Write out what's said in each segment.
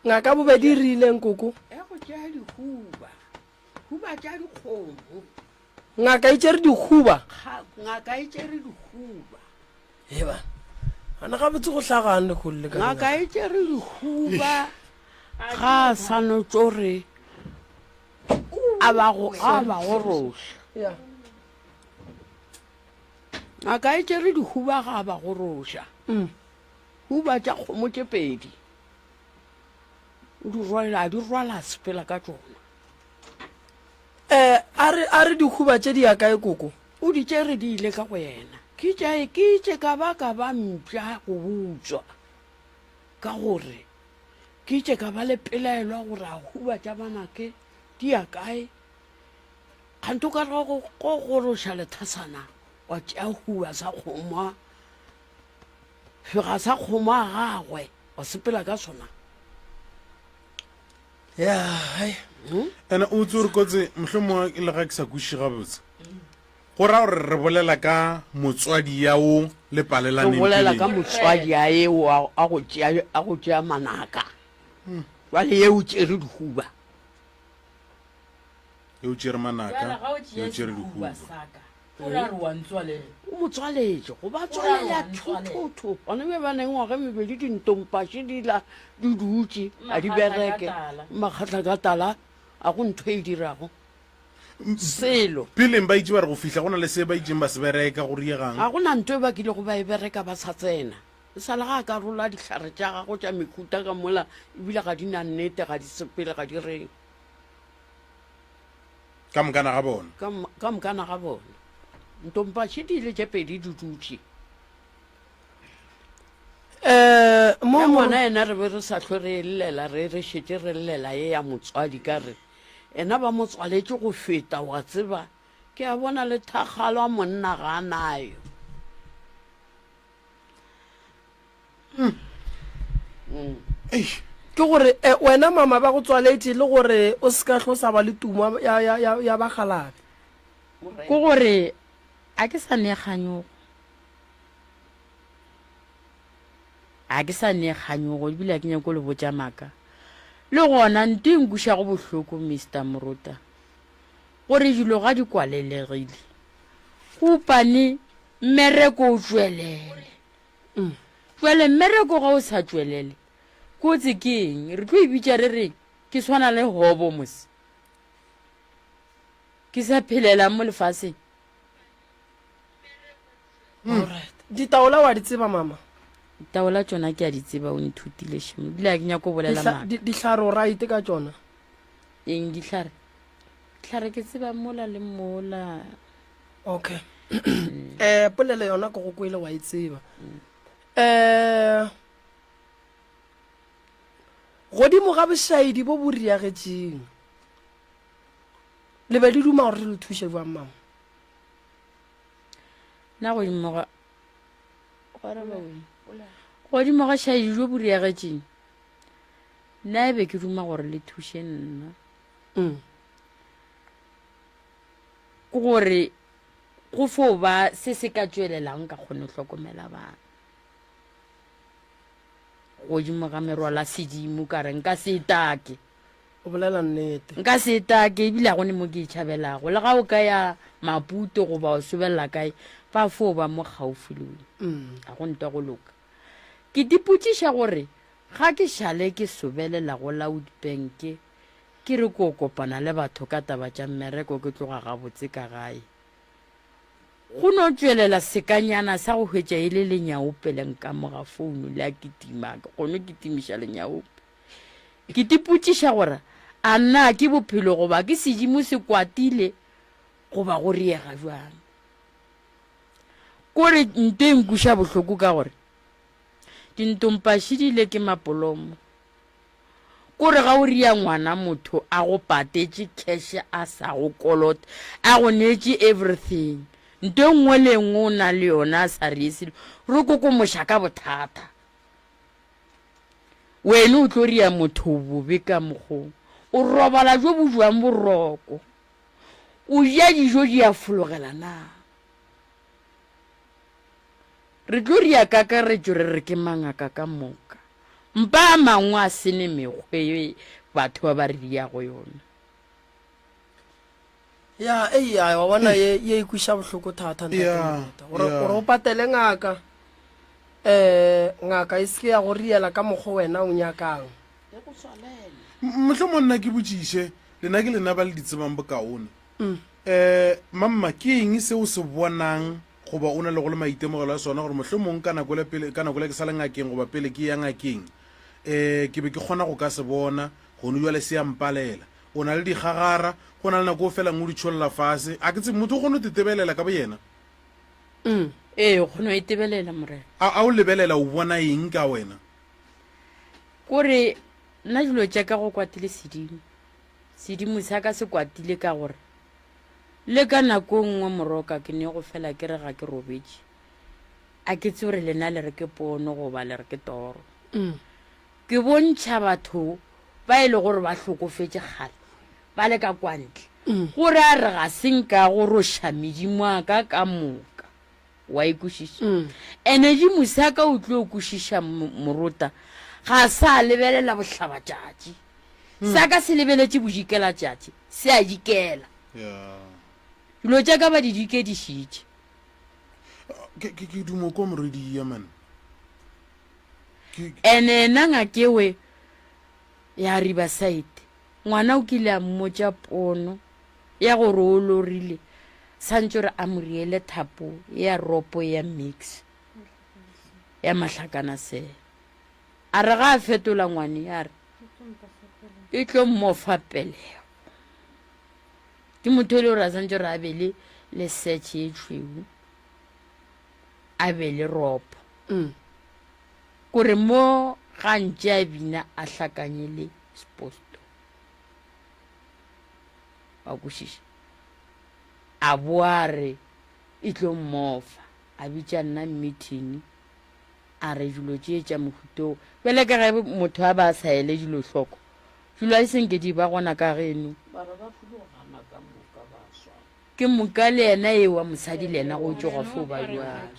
ngaka bobedi rileng koko go tšea dikhuba khuba tša dikgomo ngaka e tsere dikhuba ngaka e tšere dikhuba eba ana ga botse go hlagane kgolle ka ngaka e tšere dikhuba ga a sano tsore a ba go roša ngaka e tšere dikhuba ga a ba go roša huba tša kgomo tše pedi di rwala sepela ka tsona a re dikhuba tše di ya kae koko o di tšere di ile ka go yena ke itše ka ba mpša go butswa ka gore ke itše ka ba le pelaelwa gore a huba tša banake di ya kae kganto ka go goroša lethasana wa tšea huba sa kgoma fega sa kgoma a gagwe wa sepela ka sona ene o tse gore kotse mohlomongwe e le ga ke sa kweše gabotse go ra gore re bolela ka motswadi yao le palelaneng bolela ka motswadi a eo a go tšea manaka jale yeo tšere dikhuba eo tšere manaka eo tšere dikhuba o motswaletše go ba tswalela thothotho gone be ba neng ngwage mebedi dintompaše di dutse a di bereke makgatlakatala a go ntho e dirago selo peleng ba itse ba re go fihla go na le se ba itseng ba se bereka go riegang ga go na nto e ba kile go ba e bereka ba sa tsena e sale ga a ka rola ditlhare tša gago tša mekuta ka mola ebile ga di na nnete ga di sepele ga di reng ka mokana ga bona ka mokana ga bona ntompaše di ile tše pedi di dutse mo ngwana ena re be re sa tlho re llela re šetse re llela ye ya motswadi ka re ena ba motswaletše go feta wa tseba ke a bona le thakgalo a monna ga a nayo ke gore wena mama ba go tswaletse le gore o se ka tlo sa ba le tuma ya bagalabe ke gore a ke sa neganyogo ebile a ke nyako le botša maaka le gona nte nkuša go bohloko Mr. Moruta gore dilo ga di kwalelegile go upane mmereko o tswelele jwale mmereko ga o sa tswelele kotse ke eng re tlo e bitša re reng ke swana le hobo mose ke sa phelela mo lefaseng ditaola wa di tseba mama taola tsona ke a di tseba o nthutile šemo ebile a ke nyako bolela maaka dihlare o raite ka tsona eng dihlare ke tseba mola le mola okay polele yona ke go kwele wa e tseba godimo ga bošaedi bo bo riagetšeng le be le duma gore re le thuše jwang mama na godimo ga šaedi jo bo riagetšeng nna e be ke duma gore le thuše nna ke gore go fo ba se se ka tswelelang ka kgone go hlokomela bana godimo ga merwala sedimo ka re nka se take o bolela nnete nka se take ebile go ne mo ke itšhabelago le ga o ka ya Maputo goba o sobelela kae ba fo ba mo gaufi le wena a go ntwa go loka ke dipotšiša gore ga ke šale ke sobelela go Laud Bank ke re ko kopana le batho ka taba tša mmereko ke tloga gabotse ka gae go no tswelela sekanyana sa go hwetša e le lenyaope le nka moga founu le a kitimaka gone ke timiša lenyaope ke dipotšiša gore a nna ke bophelo goba ke sedimo se kwatile goba go riega jwang kore nte nkuša bohloko ka gore dintompaše di ile ke mapolomo kore ga o ria ngwana motho a go patetše cash a sa go kolota a go neetše everything nte nngwe le nngwe o na le yona a sa riesile re kokomoša ka bothata wena o tlo ria motho bobe ka mokgong o robala jo bo jwang boroko o ja dijo di a fologela na re tlo ria kakaretšo re re ke mangaka ka moka mpa a mangwe a sene mekgwe batho ba ba re dia go yona ya wa bona ye ikwisha bohloko thata gore o patele ngaka ngaka e se ya go riela ka mokgwa wena o nyakang motlho monna ke botšiše lena ke lena ba le ditsebang bokaone mamma ke eng se o se bonang goba o na le go le maitemogelo a sona gore motlho mongwe ka nako le ke sa le ngakeng goba pele ke ya ngakeng ke be ke kgona go ka se bona gone jale se ya mpalela o na le digagara go na le nako o felang o ditšholela fase a ke tse motho o kgone o tetebelela ka bo yena o kgone o itebelela morena a o lebelela o bona eng ka wena kore nna dilo jaaka go kwatile sedimo sa ka se kwatile ka gore le ka nako nngwe moroka ke ne go fela ke re ga ke robetse a ke tse gore lena le re ke pono goba le re ke toro ke bontšha batho ba e le gore ba hlokofetse gale ba le ka kwantle gore a re ga senka go roša medimo a ka moka wa ikwešiša ene dimo sa ka o tlo o kwešiša morota ga sa lebelela bohlabatšatši sa ka se lebeletše bodikela tšatši se a dikela dilo tša ka ba di dikedišitše ke dumo ko moredi ya man ene nna ngakewe ya riverside ngwana o kile a mmotša pono ya gore o lorile santse gore a mo riele thapo ya ropo ya mix ya mahlakana sela a re ga a fetola ngwane ya re e tlo mmofa pelego ke motho e le gore a santse gore a be le search e tšhweu a be le ropo kore mo gantše a bina a hlakanye le sposto wa kwešiša a boa re e tlo mmofa a bitša nna meeting a re dilo tšee tša mohuto bele ka ge motho a ba sa ele dilo hloko dilo a senke di ba gona ka geno ke moka le ena e wa mosadi le ena go tšoga fo ba jwang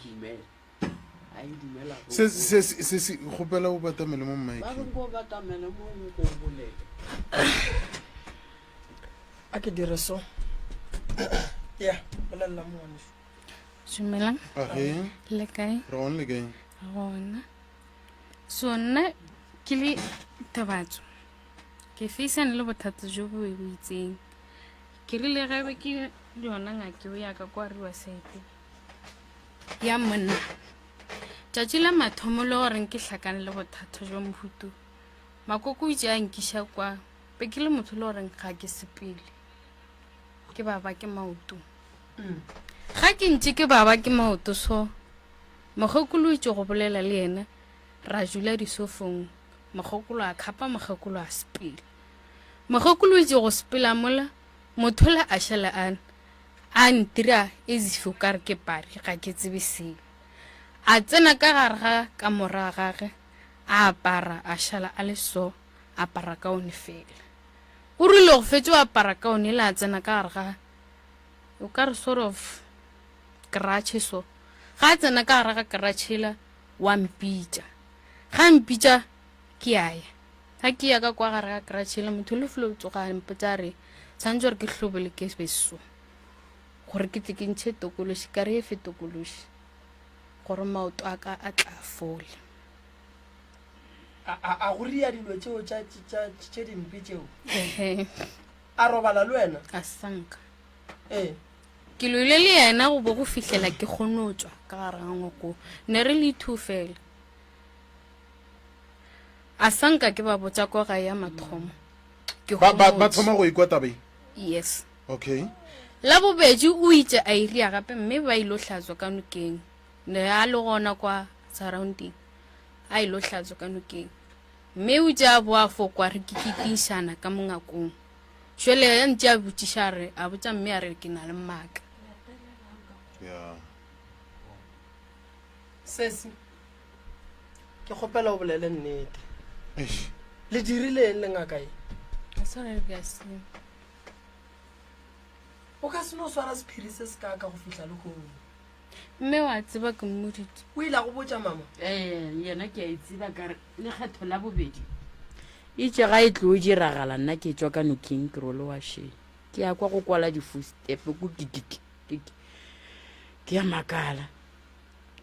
se kgopela o batamele mo mmaekeng a ke dire so ya bolelela moane Dumelang. Le kae? Re on le kae? Gona. So nna ke le Tabatso. Ke feisana le bothata jo bo itseng. Ke rile gabe ke yona ngake o ya ka kwa Riverside. Ya monna. Tšatši la mathomo le gore ke hlakane le bothata jo mohuto. Makoko o itse a nkiša kwa pe ke le motho le gore ga ke sepele. Ke baba ke maoto. Ga ke ntse ke baba ke maoto so mogokolo o itse go bolela le yena ra jula disofong mogokolo a khapa mogokolo a sepele mogokolo o itse go sepela mola mothola a shela a ntira ezifo ka re ke pari ga ke tsebe se a tsena ka gare ga ka mora gage a apara a shala a le so a apara ka one fela o rile go fetša a apara ka one le a tsena ka gare ga o ka re sort of garage so ga tsena ka gare ga garage la wa mpitša ga mpitša ke aya ga ke ya ka kwa gare ga garage la motho le flo tsoga mpotsa re santse gore ke hlobele ke beso gore ke tle ke ntšhe tokološi ka re e fe tokološi gore maoto a ka a tla fole a go ria dilo tšeo tše dimpe tšeo a robala le wena a sanka ke lwile le yena go bo go fihlela ke kgone tswa ka gare ga ngoko ne re le two fela a sanka ke ba botsa kwa ga ya mathomo ke ba thoma go ikwa tabe yes okay la bobedi o itse a iria gape mme ba ilo hlatswa ka nokeng ne a le gona kwa surrounding a ilo hlatswa ka nokeng mme o ja bo a fokwa re ke kitišana ka mongakong jwale ya ntse a botšiša re a botsa mme a re ke na le mmaka sesi ke kgopela o bolele nnete le dirileng le ngakae o ka se no swara sephiri se se ka go fihla le kong mme wa tseba ke mmoditse o ile go botsa mama yena ke a itseba kare lekgetho la bobedi itse ga e tlo o diragala nna ke tswa ka nokeng ke role wa sheng ke ya kwa go kwala di-footstepe ko kikiki ke ya makala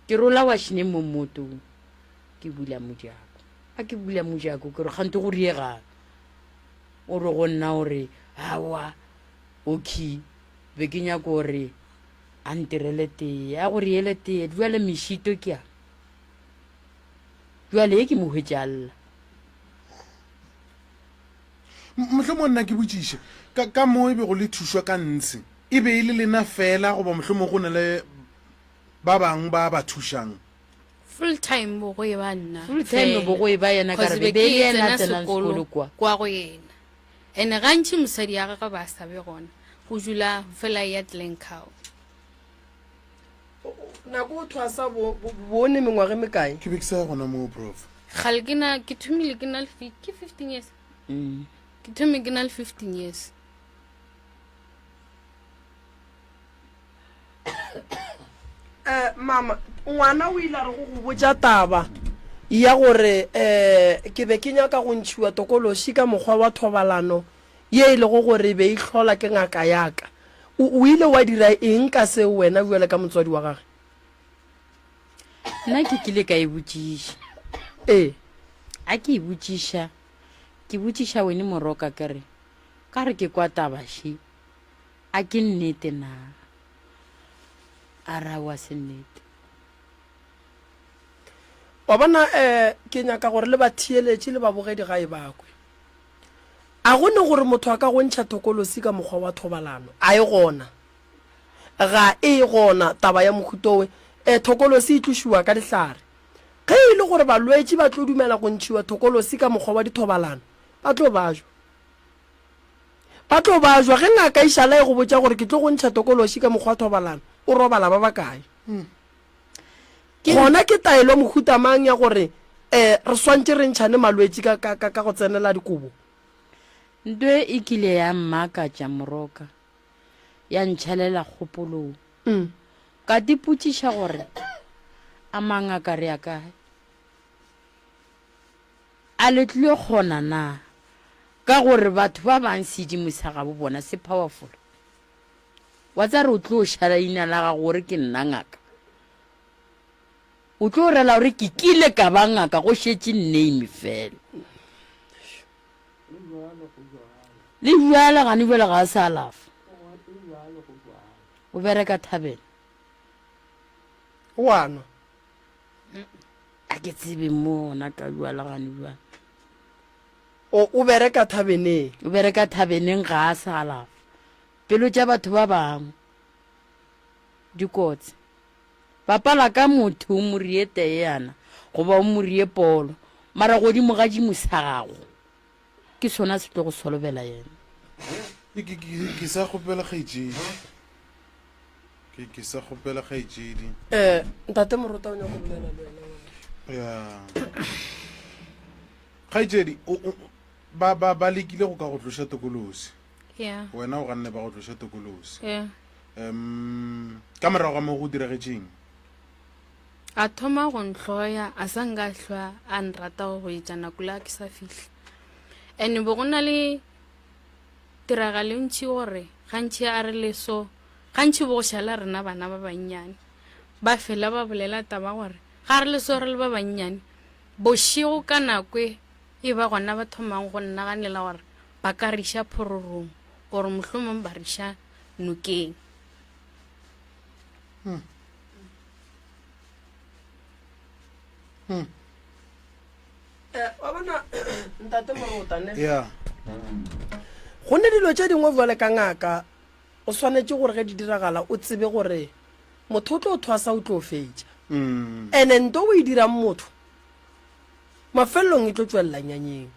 ke rola wa shine mo motong ke bula mojako a ke bula mojako ke re gante go riega o re go nna gore hawa okay be ke nyaka gore a ntirele tee a gore ele tee duale mešito ke a duale e ke mo hwetšaalla mohlomong nna ke botšiše ka mo e be go le thušwa ka ntse e be e le lena fela goba mohlomong go na le ba bangwe ba ba thušang full time bo go e ba nna full time bo go e ba yena ka re be le yena a tsenang sekolo kwa kwa go yena ene gantši mosadi ya gagwe ba sabe gona go dula fela ya tlenkao nako o thwasa bone mengwage mekae ke be ke sa gona moo prof gale ke thomile ke na le 15 years ke thome ke na le 15 years mama ngwana o ile a re go go botsa taba ya gore ke be ke nyaka go ntšhiwa tokološi ka mokgwa wa thobalano ye e lego gore be e hlola ke ngaka yaka o ile wa dira eng ka seo wena buele ka motswadi wa gage nna ke kile ka e botšiša a ke e botšiša ke botšiša wene moroka kere ka re ke kwa tabaši a ke nnete na a ra wa se nnete wa bona ke nyaka gore le ba thieletše le ba bogedi ga e bakwe a gone gore motho a ka go ntšha thokolosi ka mokgwa wa thobalano a e gona ga e gona taba ya mokhutowe thokolosi e tlošiwa ka dihlare ge e le gore balwetši ba tlo dumela go ntšhiwa thokolosi ka mokgwa wa dithobalano ba tlo bajwa ge ngaka išala e go botša gore ke tlo go ntšha tokološi ka mokgwa wa thobalano o robala ba bakae gona ke taelo mohutamang ya gore re swantse re ntšhane malwetši ka go tsenela dikobo ntwe e kile ya mmakatša moroka ya ntšhalela kgopolong ka dipotšiša gore a mangaka re ya kae a le tlile kgona na ka gore batho ba bang sedimosa ga bo bona se powerful wa tsa re o tlo šala ina la ga gore ke nna ngaka o tlo rela gore ke kile ka ba ngaka go šetše name fela le bjale gane bjale ga a se alafa o bereka thabela wanwa a ke tsebe mona ka bjale gane bjale o bereka thabeneng o bereka thabeneng ga a se alafa pelo tša batho ba bangwe dikotse bapala ka motho o morie tee yana goba o morie polo mara godimo ga dimosagago ke sona se tlo go solobela yena ke sa kgopela kgaetšedi ke sa kgopela kgaetšedi ntate morota o nya go bolela le wena ya kgaetšedi ba lekile go ka go tloša tokolosi wena o ganne ba go tloša tokolosi ka morago ga mo go diragetšeng a thoma go ntlhoya a sa nka hlwa a nrata go etša nako le a ke sa fihle ande bo go na le tiragalo ntši gore gantši a re le so gantši bo go šala rena bana ba bannyane ba fela ba bolela taba gore ga re le so re le ba bannyane bošego ka nako e ba gona ba thomang go nnaganela gore ba ka riša phororong gore mohlomong ba riša nokeng wa bona ntate morotane ya go ne dilo tše dingwe jale ka ngaka o swanetše gore ge di diragala o tsebe gore motho o tlo o thwasa o tlo o fetša ande nto o e dirang motho mafelelong e tlo tswelela nyanyeng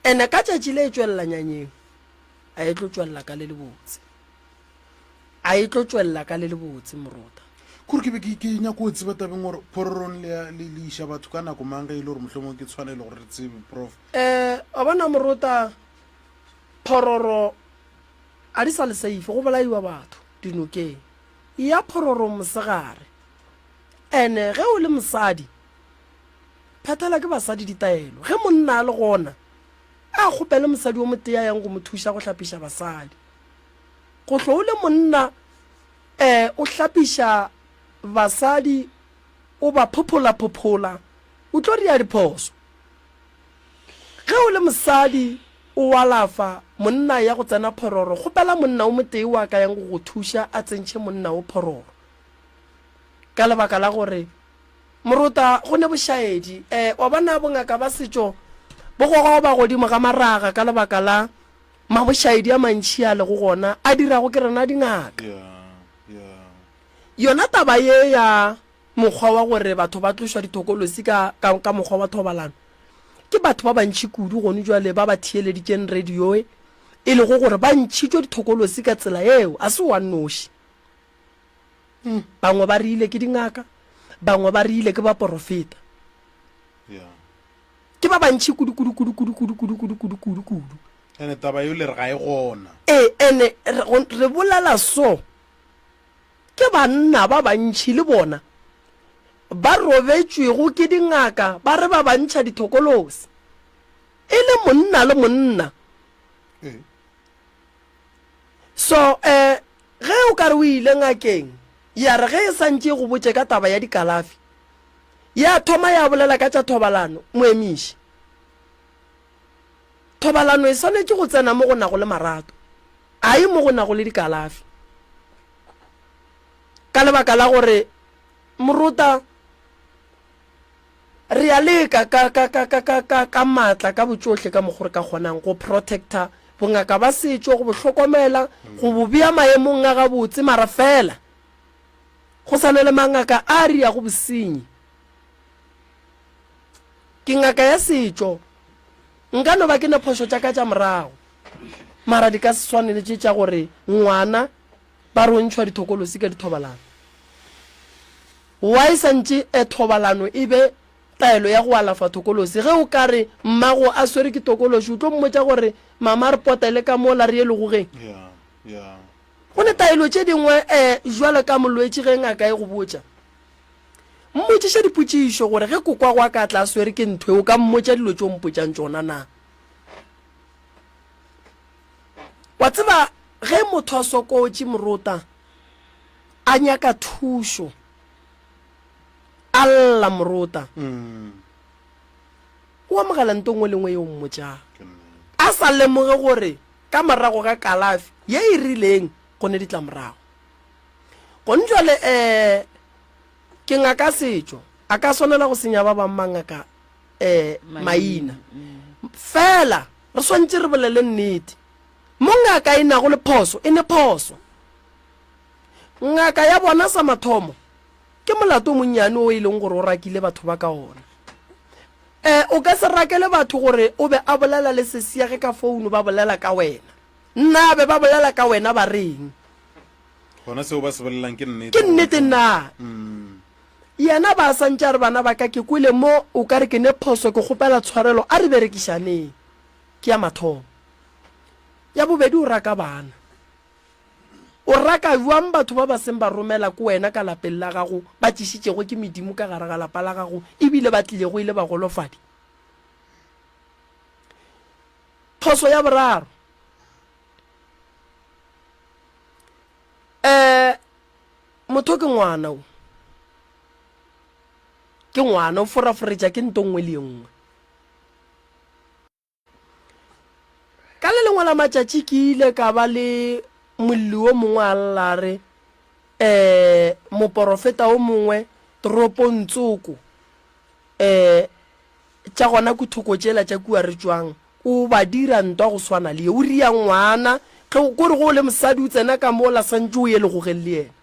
ande ka tšatši le e tswelela nyanyeng a e tlo tswelela ka le lebotse morota kore ke be ke nyako o tseba tabeng gore phororong le iša batho ka nako mang ge e le gore mohlomong ke tshwanele gore re tsebe prof a bona morota phororo a di sa le saife go bolaiwa batho dinokeng ya phororo mosegare ene ge o le mosadi phethela ke basadi ditaelo ge monna a le gona a kgopele mosadi o motea yang go mo thuša go hlapiša basadi go tlo o le monna o hlapiša basadi o ba phophola o tlo ria diphoso ge o le mosadi o walafa monna ya go tsena phororo kgopela monna o motei wa ka yang go thuša a tsentšhe monna o phororo ka lebaka la gore moruta go ne bošaedi wa bona bongaka ba setšo bo gogo ba godimo ga maraga ka lebaka la mabošaedi a mantšhi a le go gona a dirago ke rena dingaka yona taba ye ya mokgwa wa gore batho ba tlošwa dithokolosi ka mokgwa wa thobalano ke batho ba bantšhi kudu gone jwale ba ba thieledikeng radioe e le go gore ba ntšhitšwe dithokolosi ka tsela eo a se wa noši bangwe ba rile ke dingaka bangwe ba rile ke ba porofeta ke ba bantšhi kudu ene taba yo le re ga e gona ene re bolela so ke banna ba bantšhi le bona ba robetšwego ke dingaka ba re ba bantšha dithokolosi e le monna le monna so ge o ka re o ile ngakeng ya re ge e santše go botse ka taba ya dikalafi ya thoma ya bolela ka tša thobalano moemiši thobalano e swanetše go tsena mo go nago le marato a e mo go nago le dikalafi ka lebaka la gore moruta re a leka ka maatla ka botsohle ka mogore ka kgonang go protecta bongaka ba setšo go bohlokomela go bobea maemong a gabotse mara fela go sane le mangaka a ria go bosenyi ke ngaka ya setšo nka no ba ke ne phošo tša ka tša morago mara di ka se swanele tša gore ngwana ba rontšhwa dithokolosi ka dithobalano wa e santše thobalano e be taelo ya go alafa thokolosi ge o ka re mmago a swere ke tokolosi o tlo mmotša gore mama re potele ka mo la re ye legogeng go ne taelo tše dingwe jwale ka molwetši ge ngaka e go botša mmotšiša dipotšišo gore ge kokwa go a ka tla a swere ke ntho o ka mmotša dilo tšo mpotšang tšona na wa tseba ge motho a sokotše moruta a nyaka thušo alla moruta o amogela nto ngwe le ngwe yo mmotšang a sa lemoge gore ka morago ga kalafi ye e rileng go ne ditla morago gone jwale ke ngaka setšo a ka swanela go senya ba bang mangaka maina fela re swantše re bolele nnete mo ngaka e nago le phoso e ne phoso ngaka ya bona sa mathomo ke molato monnyane o e leng gore o rakile batho ba ka ona o ka se rakele batho gore o be a bolela le sesiage ka founu ba bolela ka wena nna be ba bolela ka wena ba reng gona seo ba se bolelang ke nnete na yena ba santša re bana ba ka ke kwele mo o ka re ke ne phoso ke kgopela tshwarelo a re berekišaneng ke ya mathomo ya bobedi o raka bana o raka jwang batho ba ba seng ba romela ko wena ka lapeng la gago ba tšhišitšego ke medimo ka gare ga lapa la gago ebile ba tlilego ile ba golofadi phoso ya boraro motho ke ngwana o foraforetša ke nto nngwe le nngwe ka le lengwe la matšatši ke ile ka ba le molli o mongwe a llare moporofeta o mongwe toropong tsoko tša gona kuthoko tšela tša kua re tšwang o ba dira ntwa go swana le ye o ria ngwana kore go le mosadi o tsena ka mo la santse o ye le gogeng le yena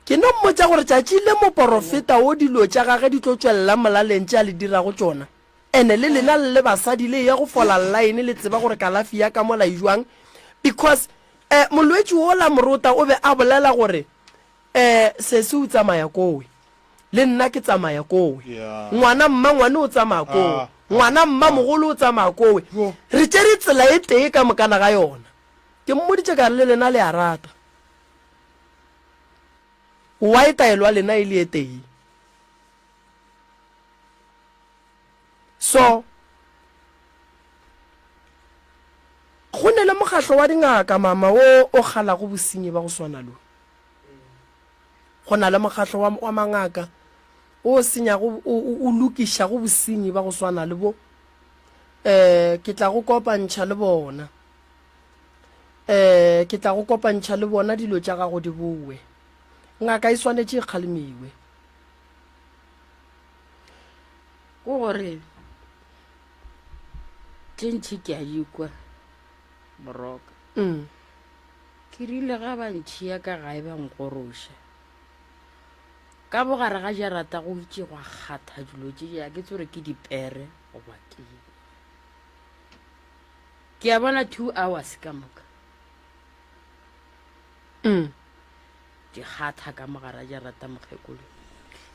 ke no mmotša gore tšatši le moporofeta o dilo tša gage di tlo tšwelela molaleng tša le dirago tšona ene le lena le basadi le ya go fola line le tseba gore kalafi ya ka mola e jwang because molwetši o la moruta o be a bolela gore se o tsamaya kowe le nna ke tsamaya kowe ngwana mma ngwane o tsamaya kowe ngwana mma mogolo o tsamaya kowe re tšere tsela e tee ka mokana ga yona ke mmoditše ka re le lena le a rata wa e taelwa lena e le e teng so go ne le mokgatlo wa dingaka mama o galago bosenyi ba go swana lo go na le mokgatlo wa mangaka o senyago o lokišago bosenyi ba go swana le bo ke tla go kopantšha le bona ke tla go kopantšha le bona dilo tša gago di bowe ngaka e swanetše e kgalemiwe ko gore tlentšhi ke a dikwa moroka ke rile ga bantšhia ka gae ba nkgoroša ka bogare ga jarata go itše go kgatha dilo tše ja ke tsore ke dipere goba ke a bona 2 hours ka moka di kgatha ka mogara jarata mokgekolo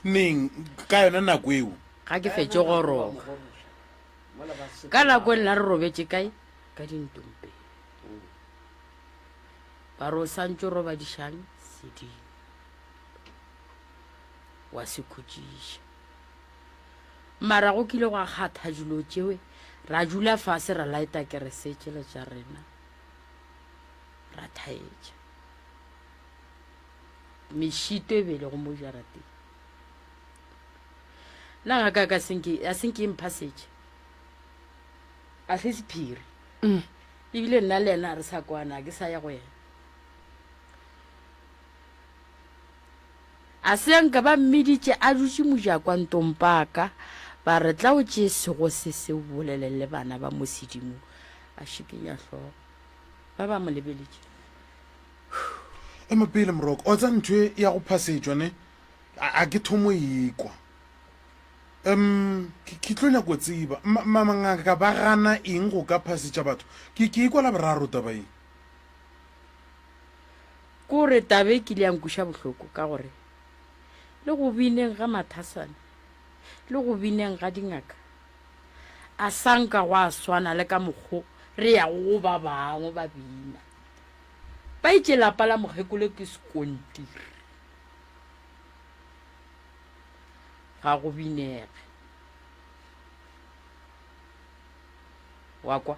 neng ka yona nako eo ga ke fetse go roga ka nako nna re robetse kae ka dintompe ba re o santse o roba dišang sedimo wa se khutšiša mara go kile go a kgatha dilo tšewe ra dula fase ra laeta keresetse le tša rena ra thaetša mešito e bele go mo jarateng la ga ka a senke imphasetše a se sephiri ebile nna le ena re sa kwana ke sa ya go yena a senka ba mmeditše a dutše mojakwa ntompaka ba re tla o tšee sego se se bolelele bana ba mo sedimo a šikenya tlhogo ba ba mo lebeletše emapele moroko o tsa ntho ya go phasetšwa ne a ke thomo ekwa ke tlo nyako tseba mangaka ba gana eng go ka phasetša batho ke ikwala boraro tabaeng kore tabe ke le yankuša bohloko ka gore le go bineng ga mathasane le go bineng ga dingaka a sanka go a swana le ka mokgo re ya go ba bangwe ba bina ba itše lapa la mokgekolo ke sekontiri ga go binege wa kwa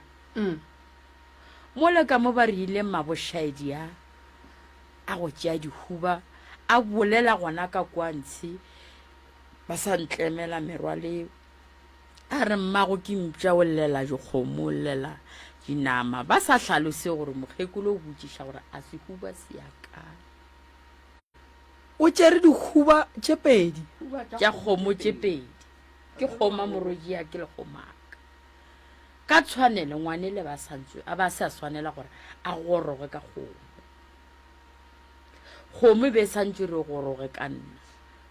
mole ka mo ba rile mabošaedi a go tšea dihuba a bolela gona ka kwantšhi ba sa ntlemela merwaleo a re mmago ke mpša o llela dikgomo o llela dinama ba sa hlalose gore mokgekolo o botšiša gore a sehuba se ya kae o tšere dikhuba tše pedi tša kgomo tše pedi ke kgoma morodia ke lekgomaka ka tshwanele ngwane le ba sa swanela gore a goroge ka kgomo be santse re goroge ka nna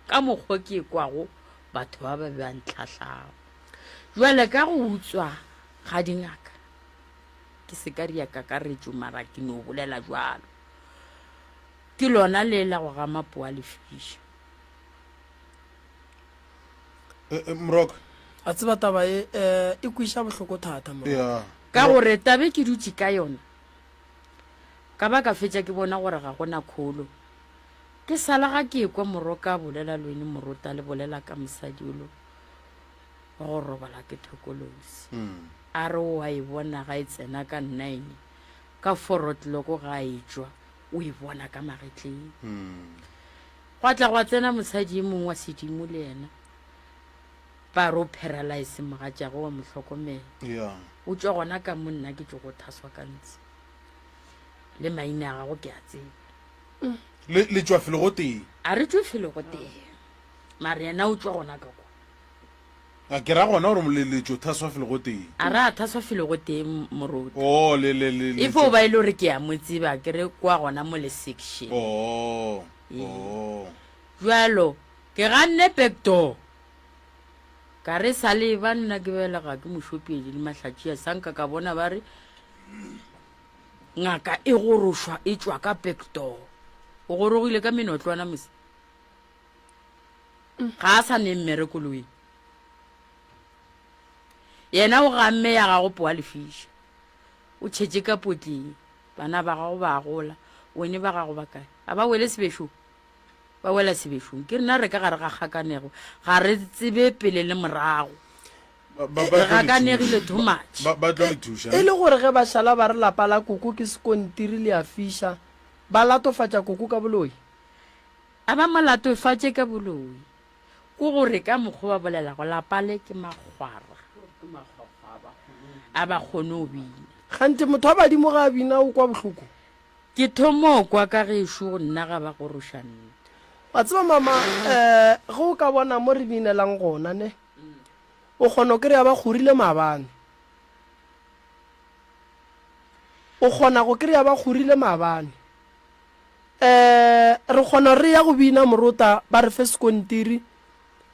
ka mokgwa ke kwago batho ba ba ba ntlhatlhago jwale ka go utswa ga dingaka ke se ka ria kakaretšo mara ke no bolela jwalo ke lona le la go ga mapoa lefiša moroko a tseba taba e kwiša bohloko thata ka gore tabe ke dutse ka yona ka ba ka fetša ke bona gore ga gona kgolo ke sala ga ke kwa moroka bolela lwene morota le bolela ka mosadi olo wa go robala ke thokolosi a re o a e bona ga e tsena ka 9 ka forotloko ga e jwa o e bona ka magetleng go tla go tsena mosadi e mongwe wa sedimo le ena ba ro paralyze mogatšago wa motlhokomela o tšwa gona ka monna ke tšo go thaswa ka ntse le maina a gago ke a tseba le tšwa fele go teng a re tšwe fele go teng mare yena o tšwa gona ka kwa a ke ra gona gore moleletšo thaswa fele go teng a re a thaswa fele go teng moroti e fo ba ile gore ke ya motseba ke re kwa gona mo le section jwalo ke ganne backdoor ka re sale ba nna ke belega ke mošopedi le mahlatši a sanka ka bona ba re ngaka e gorošwa e tšwa ka backdoor o gorogile ka menotlwana mose ga a sa ne mmerekoloweng yena o gamme ya gago poa lefiša o tšhetše ka potleng bana ba gago ba gola wene ba gago ba kae a ba wele sebešo ba wela sebešong ke rena re ka gare ga kgakanego ga re tsebe pele le morago re gakanegile too much ba tlo le thuša e le gore ge ba šala ba re lapa la koko ke sekontiri le a fiša ba latofatša koko ka boloi a ba molatofatše ka boloi ko gore ka mokgwa ba bolela go lapale ke magwara a ba kgone o bina gante motho wa badimo ga a bina o kwa bohloko ke thomo kwa ka gešo go nna ga ba gorošanne wa tseba mama ge o ka bona mo re binelang gona ne o kgona go kry-a ba kgorile maabane o kgona go kry-a ba kgorile maabane re kgona re ya go bina morota ba re fe sekontiri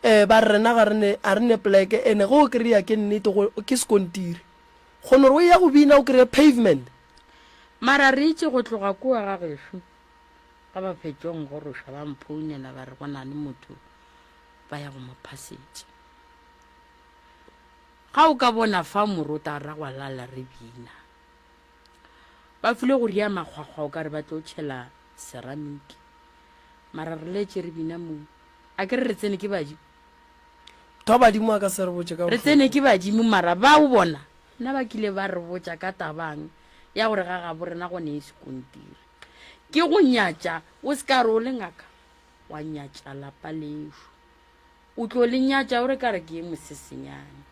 ba rena ga re ne pleke ene ge o kry-a ke nnete ke sekontiri kgone gore o ya go bina o kry-a pavement mara re itse go tloga kua ga gešo ga ba fetšong go roša ba mphounela ba re go na le motho ba ya go mo phasetša ga o ka bona fa morota ra go lala re bina ba file go ria makgwakgwa o ka re ba tlo tšhela ceramiki mara re letse re bina mo a ke re tsene ke badimo tho badimo a ka se re botse ka re tsene ke badimo mara ba o bona nna ba kile ba re botsa ka tabang ya gore ga ga borena go ne e sekontiri ke go nyatša o se ka re o le ngaka wa nyatša lapa lešo o tlo le nyatša o re ka re ke ye mosesenyane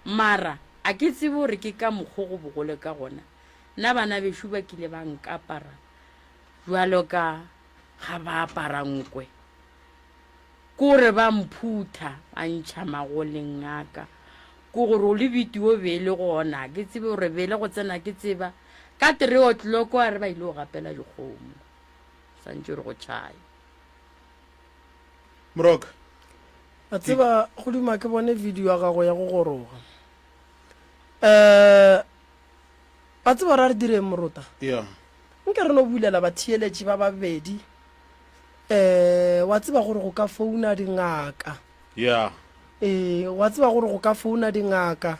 mara a ke tsebe gore ke ka mokgwa go bogole ka gona nna bana bešo ba kile ba nkapara jwalo ka ga ba apara nkwe kore ba mphutha a ntšha magoleng ngaka ko gore o le bitiwo beele gona ke tsebe gore beele go tsena ke tseba ka 3 o'clock a re ba ile go gapela dikgomo santse re go tšhaya moroka a tseba go dima ke bone video ya gago ya go goroga a tseba ra re dire morota ya nke re no bulela batheeletši ba babedi wa tseba gore go ka founa dingaka ya wa tseba gore go ka founa dingaka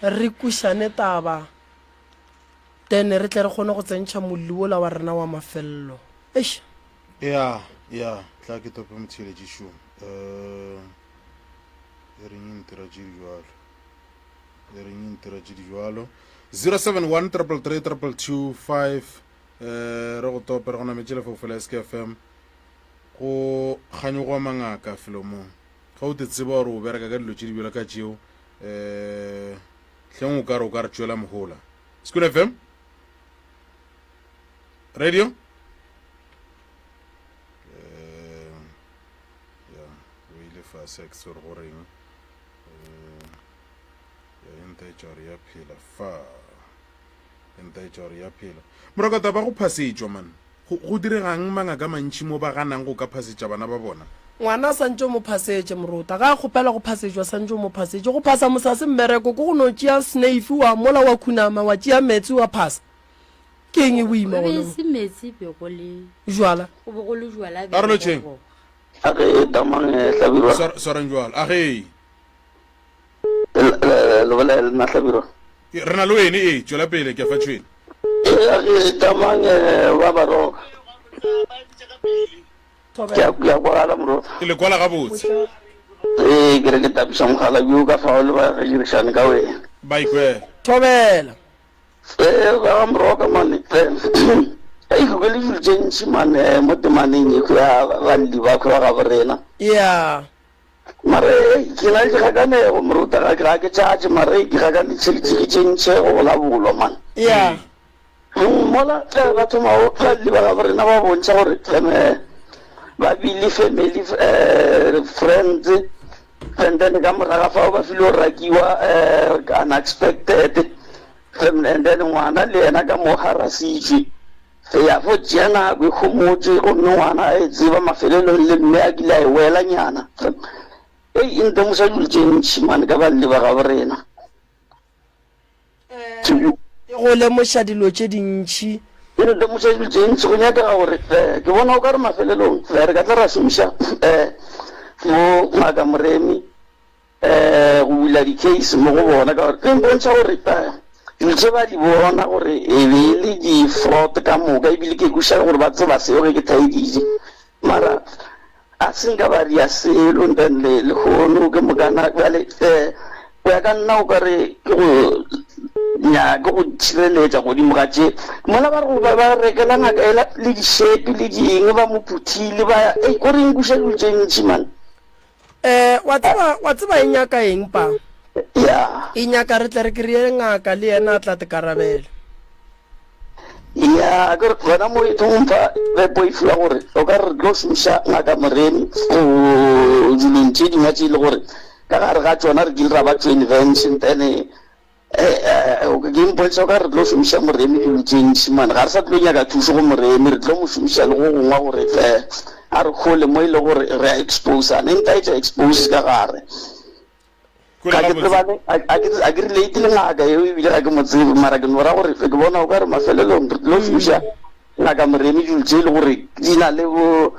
re kušane taba then re tle re kgone go tsentšha molli ola wa rena wa mafelelo eish ya tla ke tope motheeletši šomo e reng interagedi jalo 071 333 re go tope re go nametšele foufela SKFM go kganyogwa mangaka filomong ga o te tseba gore o bereka ka dilo tše di bjela ka tšeo hleng o ka re tšwela mogola School FM radio o ile fa sex gore go reng ya phela morokota ba go phasetšwa man go diregang mangaka mantši mo ba ganang go ka phasetša bana ba bona ngwana santse mo phasetše morota ga a kgopela go phasetšwa santse mo phasetše go phasa mosase mmereko ko go no tšea snafe wa mola wa khunama wa tšea metsi wa phasa ke eng e boima be se metsi be go le jwala go be go le jwala be Arlo Cheng. a re tamang hlabirwa sorang jwala a ge le bolela nna hlabirwa re na le wene tšwela pele ke a fa tšhwene a re tamang wa baroka ke a kwala morota ke le kwala gabotse ke re ke tapisa mogala bjo ka fao le ba re dirišane ka wena baikwela thobela ba moroka mane e go le dilo tše ntši mane mo temaneng e ya balli ba kgwa ga borena ya mare ke na le dikgakanego morota ga ke tšatše mare ke gakane tšhe ntšhe go la bolo man ya mola ba thoma balli ba ga borena ba bontšha gore ba bile family friends and then ka moraga fao ba file go rakiwa unexpected and then ngwana le yena ka mo harasitše ya fo tšea nako e kgomotse gomme ngwana a e tseba mafelelong le mme a kile a e wela nyana inte mosa dilo tše ntšhi mane ka balli ba ga borena e go lemoša dilo tše dintšhi inte mosa dilo tše ntšhi go nyakega gore ke bona o ka re mafelelong re ka tla ra šomiša mo ngaka moremi go bula di-case mo go bona ka gore ke mpontšha gore dilo tše ba di bona gore e be le di-fraud ka moka ebile ke kuša gore ba tseba seo ge ke thaeditše mara a senka ba ria selo then le hono ke mogana bale o ya ka nna o ka re ke go nya go tshireletsa go di mogatse mona ba re ba rekela ngaka le di shape le di eng ba mo puthile ba go re ngusha go tsentsi man wa tseba eng ya ka eng pa ya e nyaka re tle re kry-e ngaka le yena a tla te karabela ya ke bona mo e thompa be poifula gore o ka re tlo šomiša ngaka moremi go dilong tše dingwe tše e le gore ka gare ga tsona re dile ra ba tso invention then ke mpontša o ka re tlo šomiša moremi dilo tše ntši mane ga re sa tlo nyaka thuso go moremi re tlo mo šomiša le go gongwa gore a re kgole mo e le gore re a expose ane nka etša expose ka gare a ke relate le ngaka eo ebile ga ke mo tsebe mara ke nora gore ke bona o ka re mafelelong re tlo šomiša ngaka moremi dilo tše e le gore di na le bo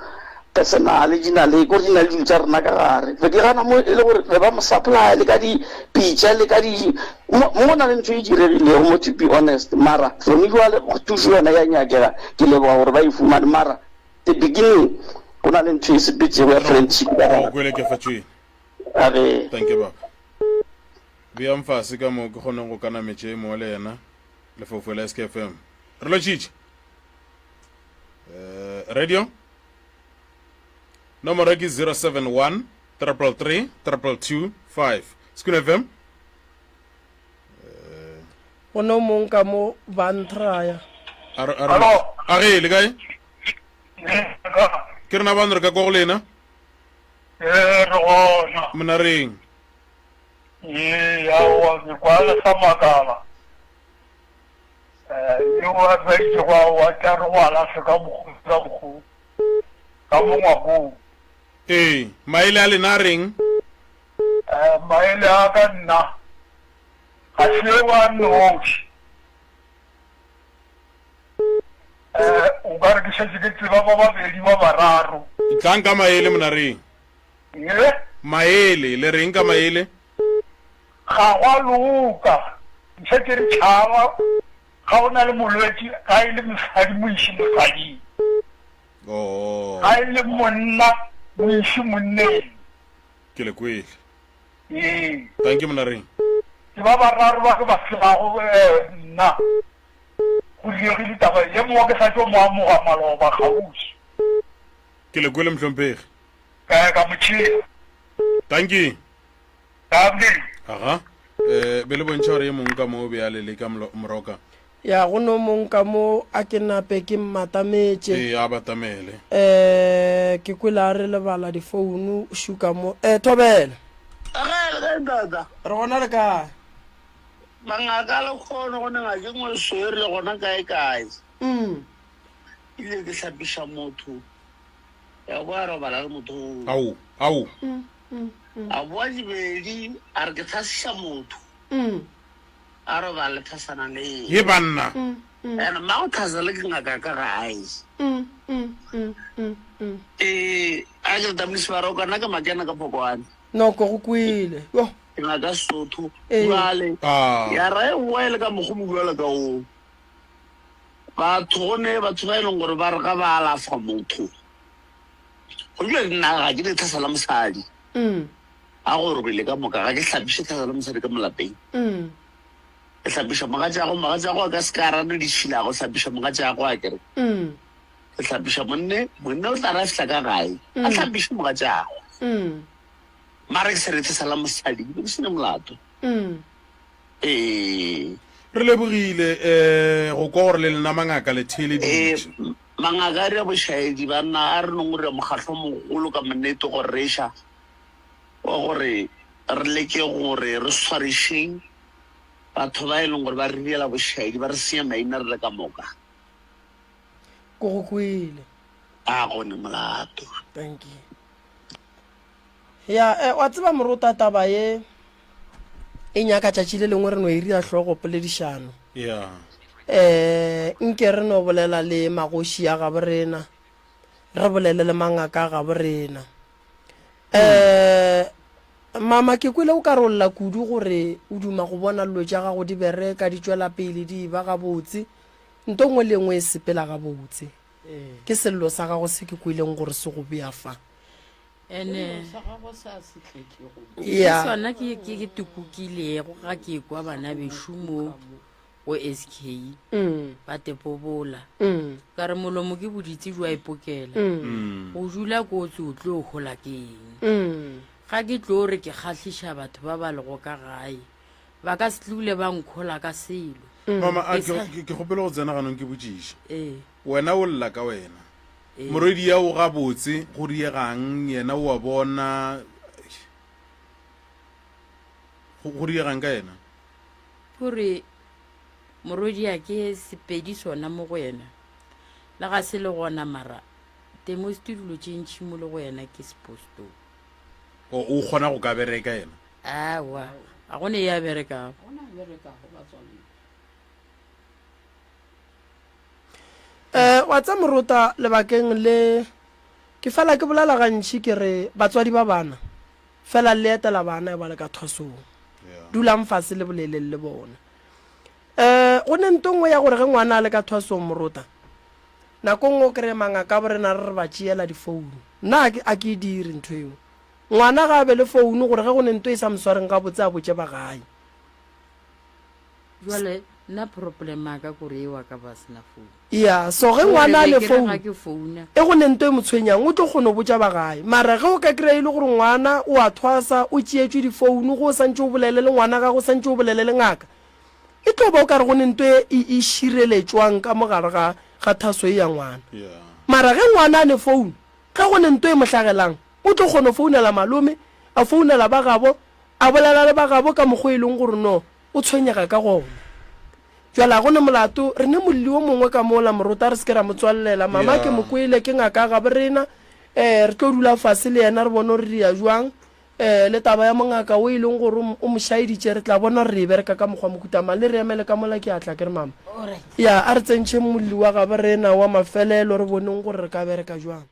personale di na le gore di na le dilo tša rena ka gare be ke gana mo e le gore be ba mo supply le ka dipitša le ka mo na le ntho e diregilego mo to be honest mara from ejuale thuso yona ya nyakega ke leboga gore ba e fumane mara the beginning go na le ntho e sepetsego ya friendship age thank you baba bia mfase ka mo ke kgoneng go kana metse mo le yena le fofela SKFM re lo chichi radio nomoro ke 071 333 222 Skun FM go no mong ka mo bantraya le kae ke rena ba nre ka go lena mona reng ya wa ke kwala sa makala yo wa ba ke wa ka ro wala se ka mo ngwago maele a lena reng maele a ka nna a se wa noši o ka re ke šetše ke tseba ba babedi ba bararo tlang ka maele mona reng maele le reng ka maele ga gwa loka ntse ke re tšhaba ga o na le molwetse ga e le mosadi moiši mosading ga e le monna moiši monneng ke le kwele ee thank you mona reng ke ba bararo ba ke ba segago nna go diegile taba ye mongwe ke sa tso mo amoga maloba gausi ke le kwele mhlomphegi ka motšhila thank you kabdi aha be le bontšha gore ye mongwe ka mo o be a lele ka moroka ya go no mong ka mo a ke nape ke mmatametše a batamele ke kwela re lebala difounu šuka mo thobela dada re gona le kae mangaka le kgone go neng a ke ngwe swere le gona kae ile ke hlapiša motho ya boa robala le motho au a boa dibedi a re ke thasiša motho a robala le thasana le ye banna and ma o thasa le ke ngaka ka gae a ke tamlisi ba roka nna ke makena ka phokwane noko go kwele yo ke ngaka Sotho jwale ya ra e boele ka mogomo jwale ka o batho gone batho ba e leng gore ba re ka ba alafa motho go jwale nna ga ke le thasa la mosadi a gore bele ka moka ga ke hlapiše thasa la mosadi ka molapeng ke hlapiša moga tšago a ka sekarane di tšhilago hlapiša moga tšago a kere ke hlapiša monne o tla ra fihla ka gae a hlapiše moga tšago mara ke seretse sa la mosadi ke sene molato re lebogile go kwa gore le lena mangaka le theleditše mangaka a re ya bošaedi banna a re neng gore mokgatlho mogolo ka monnete gore reša wa gore re leke gore re swarišeng batho ba e leng gore ba re diela bošaedi ba re senya maina re le ka moka ko go kwele a gone molato thank you ya wa tseba morota taba ye e nyaka tšatši le lengwe re no e ria hlogo poledišano nke re no bolela le magoši ya gabo rena re bolele le mangaka a gabo rena mama ke kwele o ka rolla kudu gore o duma go bona dilo tša gago di bereka di tšwela pele di ba gabotse nto ngwe le ngwe e sepela gabotse ke sello sa gago se ke kwileng gore se go bea fa ene sa gago sa setlekego Yeah. sona ke tukukilego ga ke kwa bana beshumo go SK ba tepobola ka re molomo ke boditse jwa ipokela go dula kotsi o tlo gola keng ga ke tlo re ke kgatlhiša batho ba ba lego ka gae ba ka se tlile ba nkgola ka selo mama ke kgopela go tsena ganong ke botšiša ee wena o lla ka wena morwedi ya o ga botse go diegang yena o a bona go diegang ka yena gore morwedi a ke sepedi sona mo go yena le ga se le gona mara temoste dilo tše ntšhi mo le go yena ke seposto o kgona go ka bereka yena awa a gone ya berekago gona berekago batswadi wa tsa morota lebakeng le ke fela ke bolela gantši ke re batswadi ba bana fela le etela bana ba le ka thosong dulang fase le boleleng le bona go ne nto nngwe ya gore ge ngwana a le ka thwasong morota nako nngwe o kry-e mangaka borena re ba tšeela difounu nna a ke dire ntho eo ngwana ga a be le founu gore ge go ne nto e sa moswareng ga botse a botse ba gae jale nna problem aka kore e wa ka ba sena founu ya so ge ngwana a le founu ke founa e go ne nto e motshwenyang o tlo kgone o botsa ba gae mara ge o ka kry-a ile gore ngwana o a thwasa o tšeetswe difounu go o santse o bolele le ngwana ga go santse o bolele le ngaka e tlo ba o ka re go ne nto e šireletswang ka mogare ga thaso e ya ngwana mara ge ngwana a ne founu ge go ne nto e mohlagelang o tlo kgone o founela malome a founela ba gabo a bolela le ba gabo ka mokgwa e leng gore no o tshwenyega ka gona jwala go ne molato re ne molli o mongwe ka mola morota re se ke ra motswalela mama ke mokwele ke ngaka gabe rena re tlo dula fase le yena re bone re dia jwang le taba ya mongaka o e leng gore o mošaeditše re tla bona re e bereka ka mokgwa mokutama le re emele ka mola ke atla ke re mama ya a re tsentšhe molli wa gabe rena wa mafelelo re boneng gore re ka bereka jwang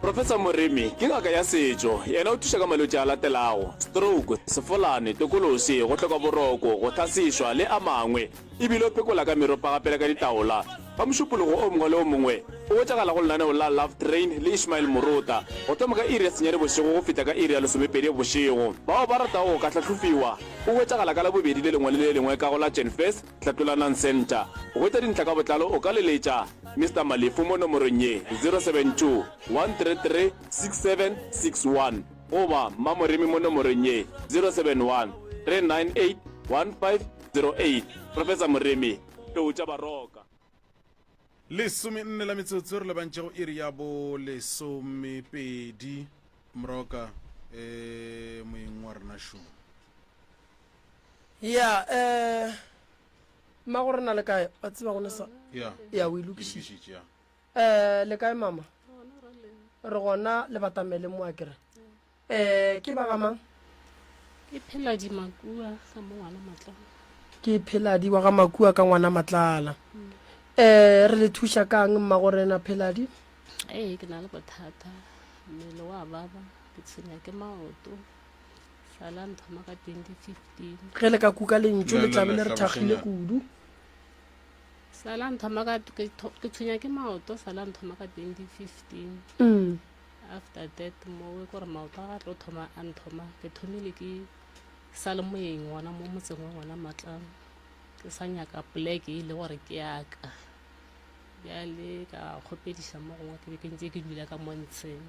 Professor Moremi ke ngaka ya setšo yena o thuša ka malwetši a latelago stroke sefolane tokološi go hloka boroko go tlhasišwa le a mangwe ebile o phekola ka meropa gapela ka ditaola ba mošupologo o mongwe le o mongwe o wetšagala go lenaneo la love train le Ishmael Morota go thoma ka iri ya senyane bošego go feta ka iri ya lesomepedi bošego bao ba ratago go ka tlhatlhofiwa o wetšagala ka la bobedi le lengwe le le lengwe ka go la Jenfest Tlhatlolanang Center go wetša dintlha ka botlalo o ka leletša Mr. Malefu mo nomorong ye 072 133 6761 goba Mamoremi mo nomorong ye 071 398 1508 Professor Moremi tloutša baroka lesome la metsotso re le bantše go iri ya bo lesomepedi moroka moeng wa rena šo ya mma gore na le kae wa tseba gone sa ya o ilokišitše le kae mama re gona le batamele mo a kere ke ba gamang ke Pheladi Makua ka mo ngwana Matlala ke Pheladi wa ga Makua ka ngwana Matlala re le thuša kang mma gore na Pheladi ke na le bothata mmele wa baba ke tshwenya ke maoto sala nthoma ka 2015 ge le ka kuka lentso le tlamele re thagile kudu sala nthoma ka ke tshwenya ke maoto sala nthoma ka 2015 after that mo we gore maoto a tlo thoma a nthoma ke thomile ke sala moeng wana mo motseng wa ngwana Matlala ke sa nyaka black e le gore ke yaka ya le ka khopediša mo gongwe ke be ke ntse ke dula ka montsheng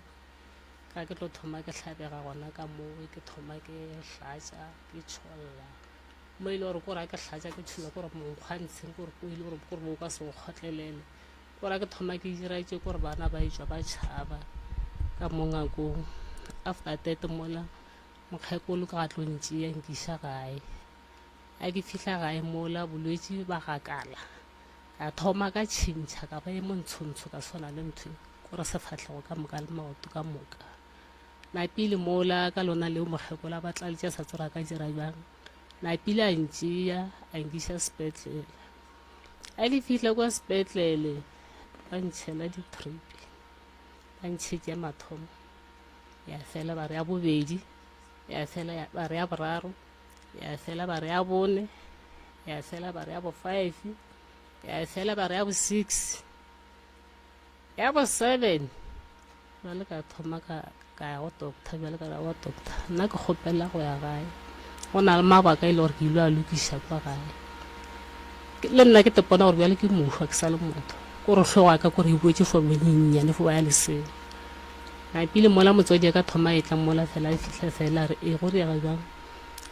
ka ke tlo thoma ke tlhabega gona ka mo ke thoma ke hlatša ke tšholla mo ile gore kore ke hlatša ke tšhola gore monkgwantsheng gore ko ile gore bo ka se go kgotlelele gore ke thoma ke dira tše gore bana ba etswa ba tšhaba ka mo ngakong after that mola mokgekolo ka ga tlontši ya nkiša gae a ke fihla gae mola bolwetši ba gakala ka thoma ka tšhintšha ka ba e montshontsho ka swana le ntho gore sefatlhego ka moka le maoto ka moka napile mola ka lona leo mokgekola ba tlaletša sa tsora ka dira bjang napile a ntšea a nkiša sepetlele a le fihla kwa sepetlele ba ntšhela di-trip ba ntšhetša mathomo ya fela ba re ya bobedi ya fela ba re ya boraro ya fela ba re ya bone ya fela ba re ya bo 5 ya fela ba re ya bo 6 ya bo 7 jale ka thoma ka ya go doctor jale ka ya go doctor nna ke kgopela go ya gae go na le mabaka e le gore ke ilo a lokiša kwa gae le nna ke tepona gore bjale ke mofa ke sa le motho kore tlhoga ka kore e boetse fo benennyane fo ba ya leseng a pile mola motswadi ka thoma e tla mola fela e fitlha fela re e go diega jang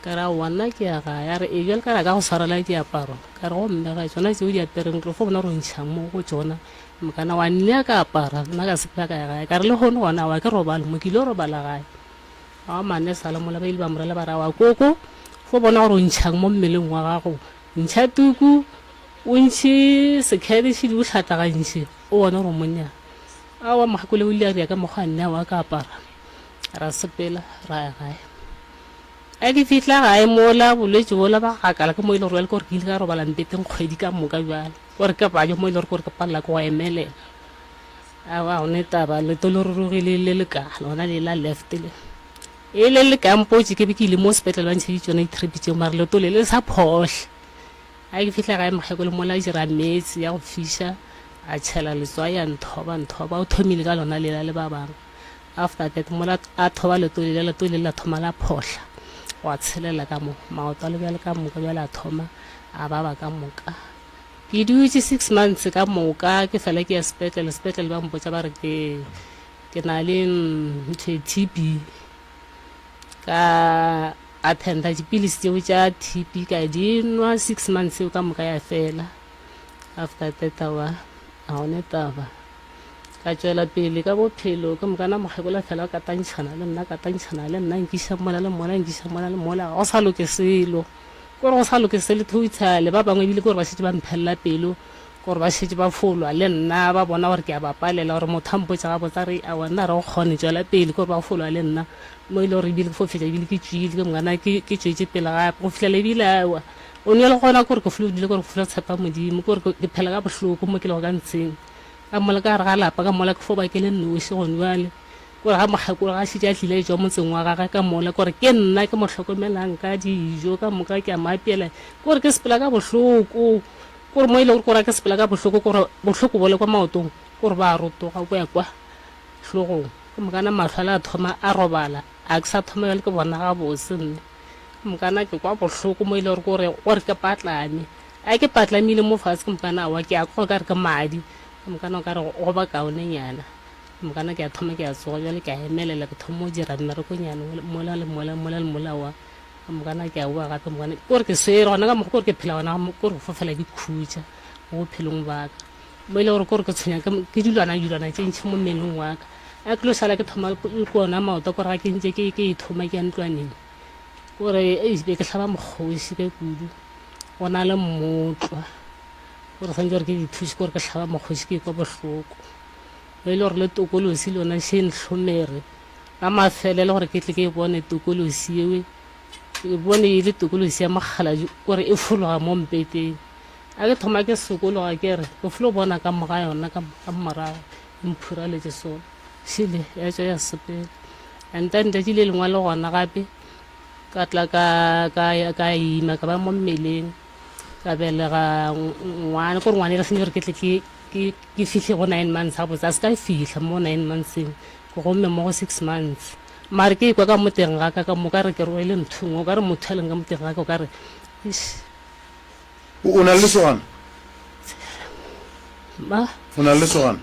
ka ra wana ke ya ga ya re e jwale ka go tshwarela diaparo ka re go mme ga tsona tseo di apereng re fo bona re ntšha mo go tsona mokana wa nne ka apara nna ka sepela ka ya gae ka re le gone gona wa ke robala mo ke ile robala gae a mane sala mola ba ile ba morela ba ra wa koko fo bona gore o ntšhang mo mmeleng wa gago ntšha tuku o ntšhi sekhedi se di o tlhatlagantšhe o bona gore monnya a wa magakole o ile a ria ka mokgwa nne wa ka apara ra sepela ra ya gae a ke fitla gae mola bolwetse bola ba gakala ke mo ile gore ke ile ka robala mpeteng kgwedi ka moka jwale gore ke bajo mo ile gore ke palela go emelela a wa one taba le tolorogile le ka lona le la left le ele le kampotse ke be ke ile mo hospital ba ntse tsone tripitse mara le tole le sa phohle a ke fitla gae magakole mola a dira metsi ya go fisha a tshela letswai a nthoba o thomile ka lona lela le ba bang after that mola a thoba le tole la thoma la phohla wa tshelela ka mo maoto le bjale ka moka bjale a thoma a baba ka moka ke dutse 6 months ka moka ke fela ke ya sepetlele ba mpotsa ba re ke na le TB ka attenda dipilisi tseo tša TB ka dinwa 6 months eo ka moka ya fela after that a one taba ka tšwela pele ka bophelo ka moka na mogebola fela ka tantšhana le nna nkiša mola le mola go sa loke selo kore go sa loke selo thoitshale ba bangwe ebile kore ba šetse ba mphelela pelo kore ba šetse ba folwa le nna ba bona gore ke a bapalela gore motho a mpotsa ga botsa re a wena re go kgone tšwela pele kore ba folwa le nna mo ile gore ebile ke fo fetša ebile ke tšwile ke mongana ke tšwetse pele gape go fitlhela ebile awa o ne le gona kore ke folodile kore ke fola tshepa modimo kore ke phela ka bohloko mo ke le go ka ntsheng ka mola ka re ga lapa ka mola ke fo ba ke le noši gone jale kore ga mogakolo ga šetse a tlile jwa motseng wa gage ka mola kore ke nna ke mo hlokomelang ka dijo ka moka ke a maapela kore ke sepela ka bohloko kore mo ile kore ke sepela ka bohloko kore bohloko bole kwa maotong kore ba rotoga go ya kwa hlogong ke mokana matlhwala a thoma a robala a ke sa thoma le ke bona ga bose nne mokana ke kwa bohloko mo ile gore ke patlame a ke patlamile mo fatshe ke mokana wa ke a go ka re ke madi mokana ka re go ba kaone nyana mokana ke a thoma ke a tsoga jale ke a emelela ke thoma o dira mmereko nyana mola wa mokana ke a bua gape mokana kore ke swere gona ka mokgwa kore ke phela gona kore go fofela di khutša mo bophelong baka mo ile gore kore ke tshwenya ke dilwana tše ntšhi mo mmeleng wa ka a ke lo sala ke thoma kona maoto kore ga ke ntse ke ithoma ke ya ntlwaneng kore be ke tlhaba mokgoši ke kudu go na le mmotlwa gore santse gore ke dithuši kore ke tlhaba mokgoši ke kwa bohloko e le gore le tokolosi le yona še ntlhomere ka mafele le gore ke tle ke bone tokolosi ewe ke bone e le tokolosi ya mogala gore e fologa mo mpeteng a ke thoma ke sokologa ke re ke folo bona ka moga yona ka morago mphuraletse sone šile ya tswa ya sepele and then letšatši le lengwe le gona gape ka tla ka ima ka ba mo mmeleng ka belega ngwane kore ngwane re senye gore ke tle ke fitlhe go 9 months a botse a se ka fitlha mo 9 monthseng ke gomme mo go 6 months mare ke kwa ka mo teng ga ka moka re ke rwele nthong o ka re motho a leng ka mo teng ga ka o ka re o na le lesogana o na le lesogana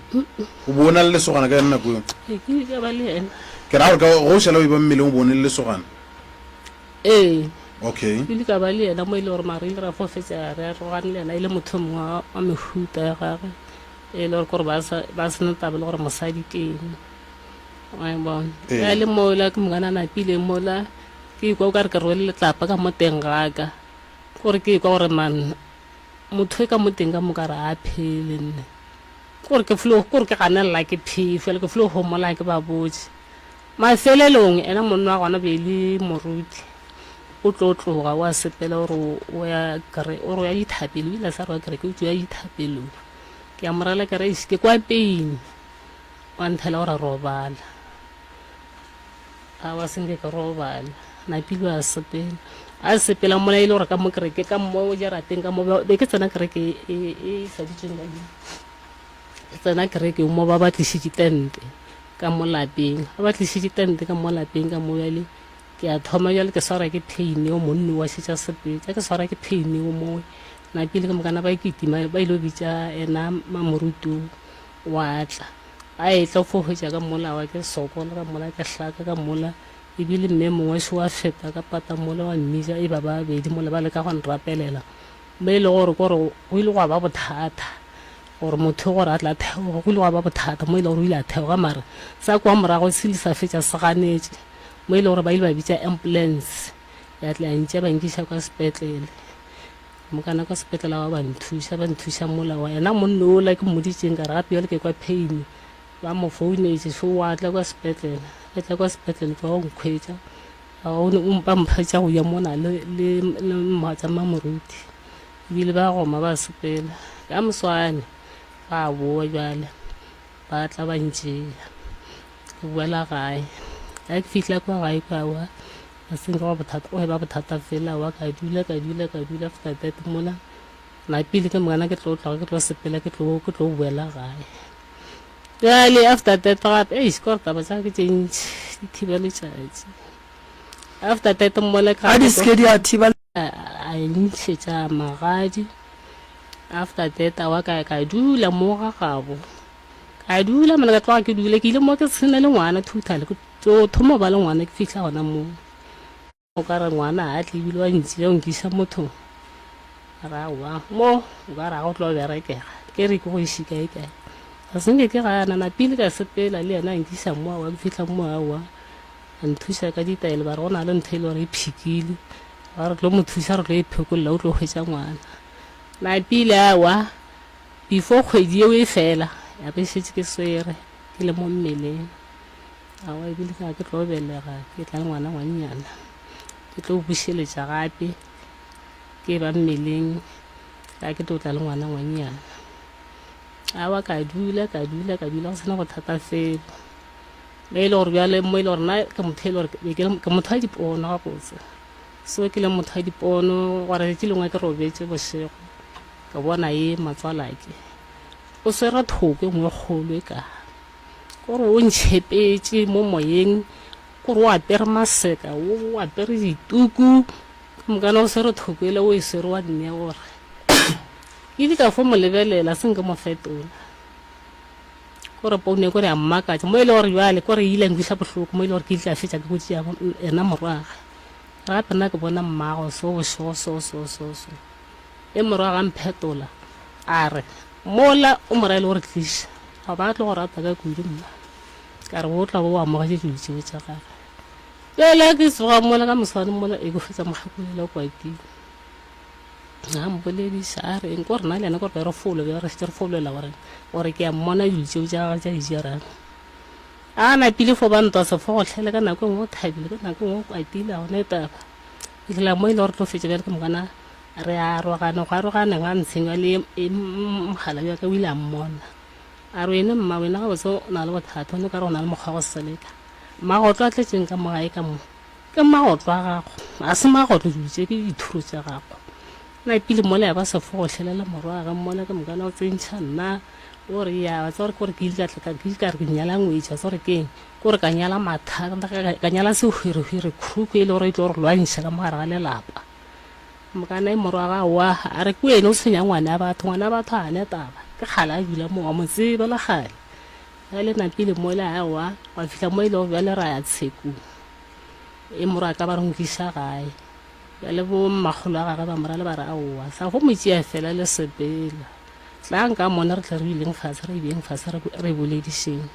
o bona le lesogana ka nna ko ke ka ba le ena ke ra gore go šala o iba mmeleng o bone le lesogana okay ke ka ba le ena mo ile gore mare ile ra fofetsa re rogane le ena ile motho mongwe wa mehuta ya gage e le gore ba sena taba le gore mosadi ke eng wa bona ya le mola ke mongana na pile mola ke kwa o ka re ke rwele letlapa ka mo teng ga ka gore ke kwa gore man motho ka mo teng ka mo ka ra a phele nne gore ke flo gore ke ganela ke phefele ke flo ho mola ke ba botse mafelelong ena monna wa gona be le moruti o tloga wa sepela gore o ya ithapelo ile sa re wa kere ke o ya ithapelo ke a morala ke re ke kwa peini wa nthela gore robala a wa senge ka robala na pilo a sepela a sepela mola ile gore ka mo kereke ka mo jarateng ka mo be ke tsena kereke e saditsweng ka di tsena kereke mo ba batlisitse tente ka mo lapeng ba batlisitse tente ka mo lapeng ka mo yale ke a thoma jale ke swara ke pain o monni wa setša sepetša ke swara ke pain o mo na pele ke mokana ba ikitima ba ile bitša ena mamorutu wa tla a etla fo ho ja ka mola wa ke sokola ka mola ke hlaka ka mola ibile mme mongwe se wa feta ka pata mola wa mmija e ba babedi mola ba le ka go nrapelela mme ile gore go ile go ba bothata gore motho gore a tla theo go ile go ba bothata mo ile gore o ile a theo ga mara sa kwa morago se le sa fetša se ganetse mo ile gore ba ile ba bitša ambulance ya tla ntse ba nkisa kwa sepetlele mokana kwa sepetlele ba nthuša mola wa ena monno o la ke moditseng ka re gape jale ke kwa pain ba mo founetse so wa tla kwa sepetlele etla kwa sepetlele fa o nkhwetša ba mphatša go ya mona le mmatsa mamoruti ebile ba goma ba sepela ka moswane ba boa jale ba tla ba ntšea ke boela gae ga ke fitlha kwa gae kwawa a senka wa bothata o ba bothata fela wa ka dula after that mola na pele ke mongana ke tlo sepela ke tlo boela gae jale after that gape skorta ba tsa ke tšentši di thibele tšatši after that mola a di ske di a thiba a ntšhetša magadi after that wa ka dula mo ga gabo ka dula mana ka tloga ke dule ke ile mo ke sena le ngwana thutale ke thoma ba le ngwana ke fihla gona mo o ka re ngwana a tlebile wa ntsi ya nkisa motho ra wa mo o ka ra go tlo berekega ke re ke go ishika e kae a senge ke gana na pele ka sepela le yena nkisa mo wa ke fihla mo wa a nthuša ka ditaele ba re go na le ntho e le gore e phikile ba re tlo mo thuša re tlo e phekolola o tlo hwetša ngwana na pele wa before kgwedi eo e fela ya be šetse ke swere ke le mo mmeleng awa ebile ka ke tlo belega ke tla le ngwana ngwannyana ke tlo bušeletša gape ke ba mmeleng ka ke tlo tla le ngwana ngwannyana awa ka dula go sena go thata felo le ile gore bjale mo ile gore na ke motho e le gore ke motho a dipono ga botse so ke le motho a dipono gore ke lengwe ke robetse bošego ka bona e matswalake o swere thoko e nngwe kgolo e ka gore o ntšhepetse mo moyeng gore o apere maseka o apere dituku mokana o swere thoko ele o e swere wa nne gore ke di ka fo mo lebelela senke mo fetola gore poune kore a mmakatša mo ile gore jale kore ile nkisa bohloko mo ile gore ke ile a fetša ke botšea ena moraga gape nna ke bona mmago so bošego so e moraga mphetola a re mola o mora ile gore tliša ga ba tlo go rata ka kudu mma ka re o tla bo o amogetše dilo tšeo tša gage pele ke soga mola ka moswane mola e go fetša mogakolela o kwatile ga mbolediša a reng ko re na le ena kore re folo be re šetse re fololela gore ke a mmona dilo tšeo tša gage tša dijerang a napile fo ba ntwa sefo go tlhele ka nako engwe o thabile ka nako engwe o kwatile a gone taba fitlhela mo ile gore tlo fetša bjale ke mokana re arogane go arogane ga ntshengwa le mogala bjaka o ile a mmona a re wene mma wena ga botse o na le bothata one ka re o na le mokgwa go seleka magotlo a tletseng ka mogae ka mo ke magotlo a gago a se magotlo dutse ke dithuro tša gago na pele mola ya ba sefo go tlhelela morwaga mola ke mokana o tsentšha nna o re ya ba tsore kore ke ile ka re ke nyala ngwetša tsore keng kore ka nyala mathata ka nyala sehwirihwiri khuku e le gore e tlo gore lwanša ka mogare ga lelapa mokana e morwaga wa a re ke wene o tshwenya ngwana ya batho a ne taba ke kgale a dula mo wa mo tseba le gale ga le napile mola ya wa fitlha mo ile go bjale ra ya tshekong e morwa ka ba re nkisa gae bjale bo mmagolo a gage ba morale ba re aowa sa go motšea fela le sepela tlang ka mona re tla re ileng fatshe re boledišeng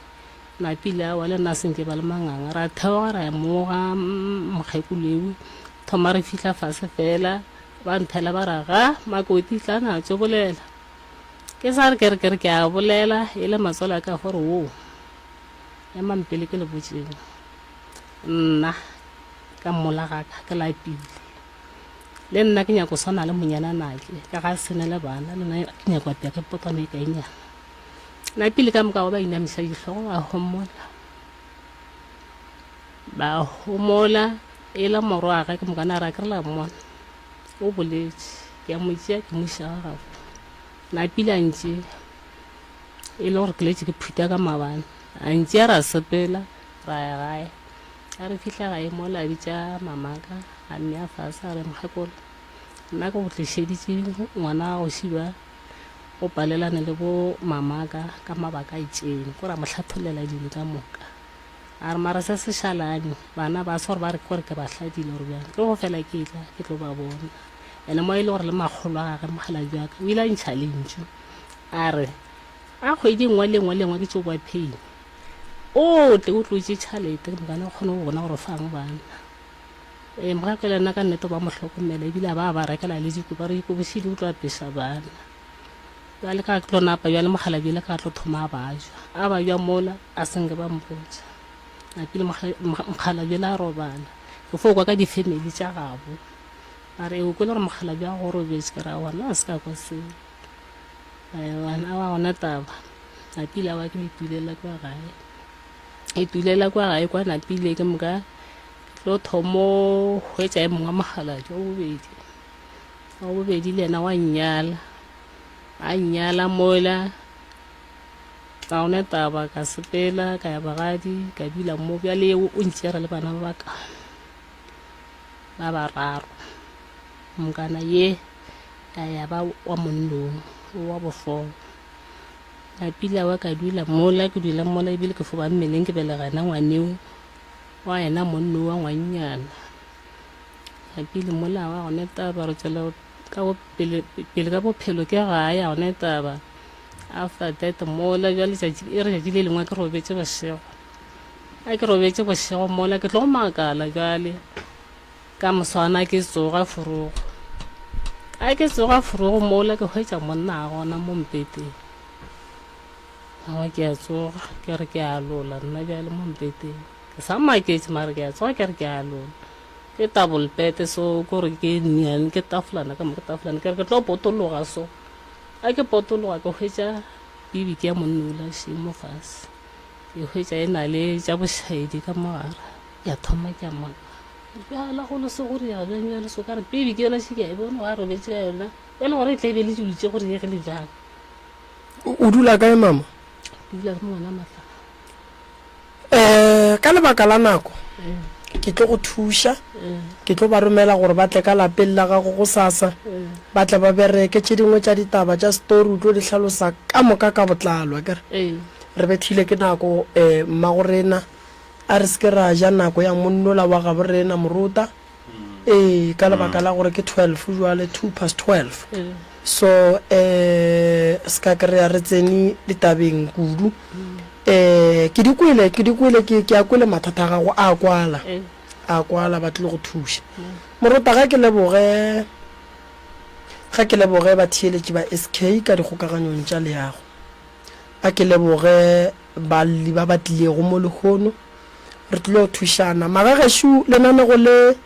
napile a wa le nna senke ba le manganga ra theoga ra ya mo ga mokgekoleo thoma re fitlha fase fela ba nthela ba ra ga makoti tla natso bolela ke sa re kere ke a bolela e le matswala ka gore wo ya mampele ke le botseng nna ka mola ga ka ke lapile le nna ke nyako swana le monyana nake ka ga sene le bana le nna ke nyako apea ke potone ka inyana na pele ka moka ba inamisa ditlhogo ba homola e la moro a ga ke mokana ra kry la mmona o boletse ke a mo tšea ke mo isa ga gago na pila ntse e le gore ke letse ke phuta ka mabane a ntse ra sepela ra ya gae a re fitlha gae mo la bitsa mamaka a mme a fasa a re mokgekolo nna ke go tlišeditse ngwana go šiba go palelane le bo mamaka ka mabaka a itseng gore a mo tlhatholela dilo ka moka a re mara se se šalane bana ba se gore ba re kore ke ba hladile gore bjang ke go fela ke tla ke tlo ba bona ene mo e le gore le magolo a gage mogala jaka o ile a ntšhalentše a re a kgwedi nngwe le nngwe ke tšeo ba pay o tle o tlotse tšhalete ke mokane o kgone go bona gore fang bana mogako le nna ka nnete ba mo hlokomela ebile ba rekela le diko ba re ikobosile o tlo apesa bana jale ka tlo napa jale mogala bile ka tlo thoma ba jwa mola a senge ba mpotsa a pele mogala bile a robala go fokwa ka di-family tša gabo a re o kwele gore mogala bja go robetse ke ra wana a se ka kwa seo wana a wa gona taba a pele a wa ke itulela kwa gae itulela kwa gae kwa napile ke moka tlo thomo hwetša e mongwe mogala jo bobedi le ena wa nnyala a nnyala mola ka one taba ka sepela ka ya bagadi ka dula mo bjale o ntšera le bana ba bararo mokana ye ka ya ba wa monnong wa bofolo a pila wa ka dula mola ke dula mola ebile ke fo ba mmeleng ke belegana ngwaneo wa ena monno wa ngwanyana a pile mola wa gone taba re tsela ka pele ka bophelo ke gae a gone taba after that mola jale e re le lengwe ke robetse bosego a ke robetse bosego mola ke tlo makala jale ka moswana ke tsoga furugo a ke tsoga furugo mola ke hwetša monna a gona mo mpeteng a ke a tsoga ke re ke a lola nna jale mo mpeteng ke sa maketse mare ke a tsoga ke re ke a lola ke table bed so kore ke nian ke tafulana ka mo ke tafulana ke re ke tlo potologa so a ke potologa ke hwetša bibi ke ya monnola šimo fase ke hwetša e na le tša bošhaedi ka mogara ya thoma ke a maka bjala go le se gore ya bjale so ka re bibi ke yona še ke a e bone wa robetse ka yona e le gore e tla e be le dulitse gore ye ge le jang o dula kae mama dula mo ngwana matla ka lebaka la nako ke tlo go thuša ke tlo ba romela gore ba tle ka lapeng la gago go sasa ba tle ba bereke tše dingwe tša ditaba tša story o tlo di hlalosa ka moka ka botlalo kere re bethile ke nako mmago rena a re seke ra ja nako ya monnola wa gabo rena moruta ka lebaka la gore ke 12 jwale 2:12 so ska kry-a re tsene ditabeng kudu ke di kwele ke a kwele mathata a gago a kwala ba tlile go thuša moruta ga ke leboge ba thieletše ba SK ka dikgokaganyong tša leago a ke leboge balli ba batlilego mo lekgono re tlile go thušana magageshu lenanego le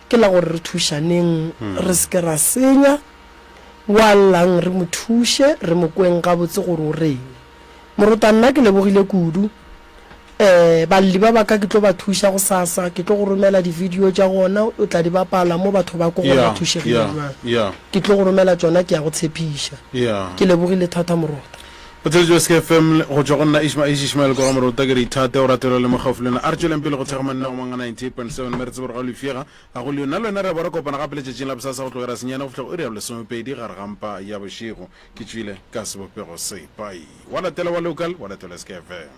ke la gore re thušaneng re seke ra senya wallang re mo thuše re mo kweng gabotse gore o reng moruta nna ke lebogile kudu balli ba baka ke tlo ba thuša go sasa ke tlo go romela di-video tša gona o tla di bapala mo batho ba ko go ba thušegile ke tlo go romela tšona ke ya go tshepiša ke lebogile thata moruta botseletšo SK FM go tšwa go nna Ishmael kwa moruta ke re ithate o ratelo le mogafulena a re tšweleng pele go thega manna go manga 98.7 mme re tsebore ga o lefiega ga go leona le wena re bora kopana gape letšatšing la bosasa go tlogera senyana go fitlha o re ya bolesomepedi gare gampa ya bošego ke tšwile ka sebopego se pai wa latela wa local wa latela SK FM